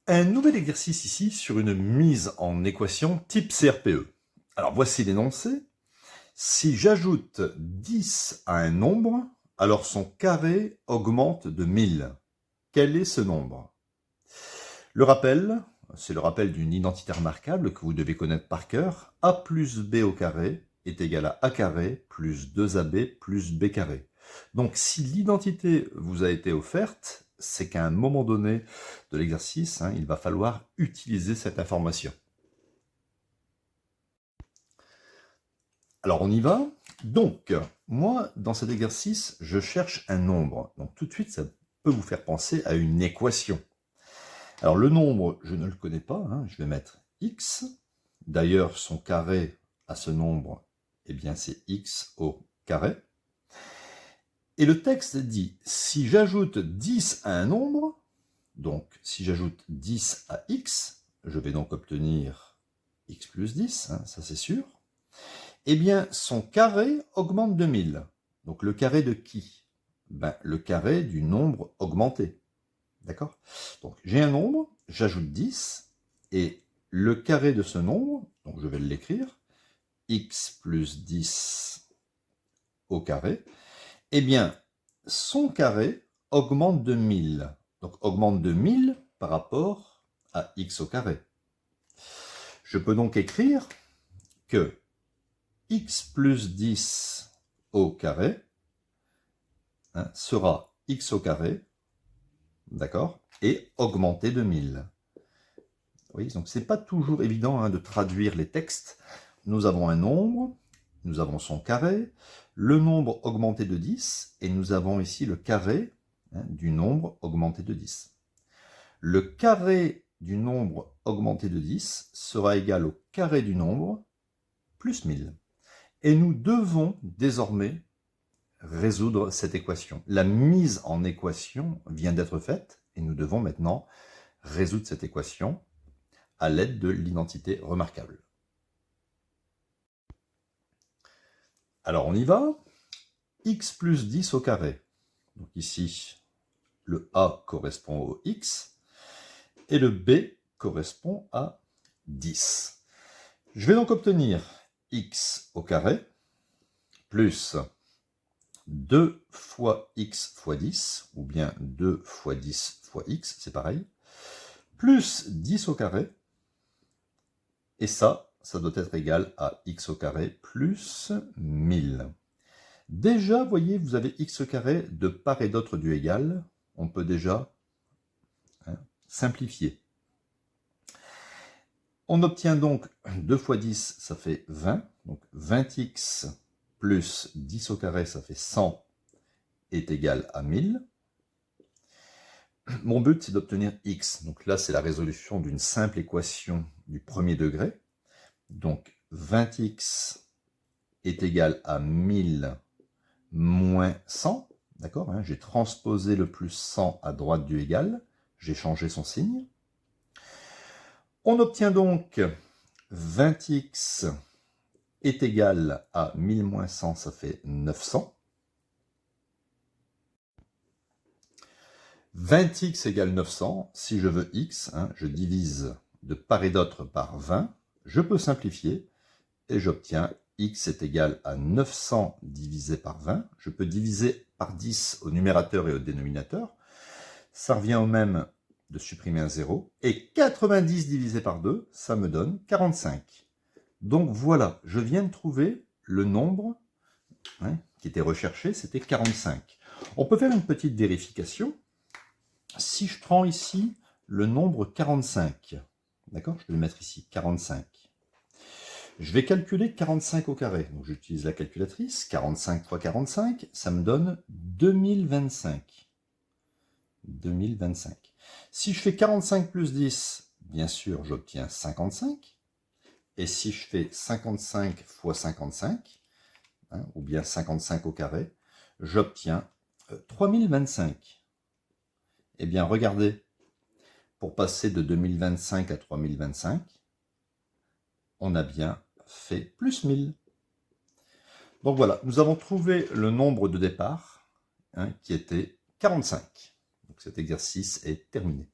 Un nouvel exercice ici sur une mise en équation type CRPE. Alors voici l'énoncé. Si j'ajoute 10 à un nombre, alors son carré augmente de 1000. Quel est ce nombre? Le rappel, c'est le rappel d'une identité remarquable que vous devez connaître par cœur. A plus B au carré est égal à A carré plus 2AB plus B carré. Donc si l'identité vous a été offerte, c'est qu'à un moment donné de l'exercice, il va falloir utiliser cette information. Alors on y va. Donc, moi, dans cet exercice, je cherche un nombre. Donc tout de suite, ça peut vous faire penser à une équation. Alors le nombre, je ne le connais pas, je vais mettre x. D'ailleurs, son carré à ce nombre, eh bien c'est x au carré. Et le texte dit, si j'ajoute 10 à un nombre, donc si j'ajoute 10 à x, je vais donc obtenir x plus 10, ça c'est sûr, eh bien son carré augmente de 1000. Donc le carré de qui? Le carré du nombre augmenté. D'accord? Donc j'ai un nombre, j'ajoute 10, et le carré de ce nombre, donc je vais l'écrire, x plus 10 au carré, eh bien, son carré augmente de 1000. Donc augmente de 1000 par rapport à x au carré. Je peux donc écrire que x plus 10 au carré sera x au carré, d'accord, et augmenté de 1000. Oui, donc c'est pas toujours évident de traduire les textes. Nous avons un nombre, nous avons son carré, le nombre augmenté de 10, et nous avons ici le carré du nombre augmenté de 10. Le carré du nombre augmenté de 10 sera égal au carré du nombre plus 1000. Et nous devons désormais résoudre cette équation. La mise en équation vient d'être faite, et nous devons maintenant résoudre cette équation à l'aide de l'identité remarquable. Alors on y va. X plus 10 au carré. Donc ici, le A correspond au X et le B correspond à 10. Je vais donc obtenir X au carré plus 2 fois X fois 10, ou bien 2 fois 10 fois X, c'est pareil, plus 10 au carré, et ça doit être égal à X au carré plus 1000. Déjà, voyez, vous avez x carré de part et d'autre du égal. On peut déjà simplifier. On obtient donc 2 fois 10, ça fait 20. Donc 20x plus 10 au carré, ça fait 100, est égal à 1000. Mon but, c'est d'obtenir x. Donc là, c'est la résolution d'une simple équation du premier degré. Donc 20x est égal à 1000 moins 100, d'accord, j'ai transposé le plus 100 à droite du égal, j'ai changé son signe. On obtient donc 20x est égal à 1000 moins 100, ça fait 900. 20x égale 900, si je veux x, je divise de part et d'autre par 20, je peux simplifier, et j'obtiens x est égal à 900 divisé par 20. Je peux diviser par 10 au numérateur et au dénominateur. Ça revient au même de supprimer un 0. Et 90 divisé par 2, ça me donne 45. Donc voilà, je viens de trouver le nombre qui était recherché, c'était 45. On peut faire une petite vérification. Si je prends ici le nombre 45, d'accord, je vais le mettre ici, 45. Je vais calculer 45 au carré. Donc j'utilise la calculatrice. 45 fois 45, ça me donne 2025. 2025. Si je fais 45 plus 10, bien sûr, j'obtiens 55. Et si je fais 55 fois 55, ou bien 55 au carré, j'obtiens 3025. Eh bien, regardez, pour passer de 2025 à 3025, on a bien fait plus 1000. Donc voilà, nous avons trouvé le nombre de départ qui était 45. Donc cet exercice est terminé.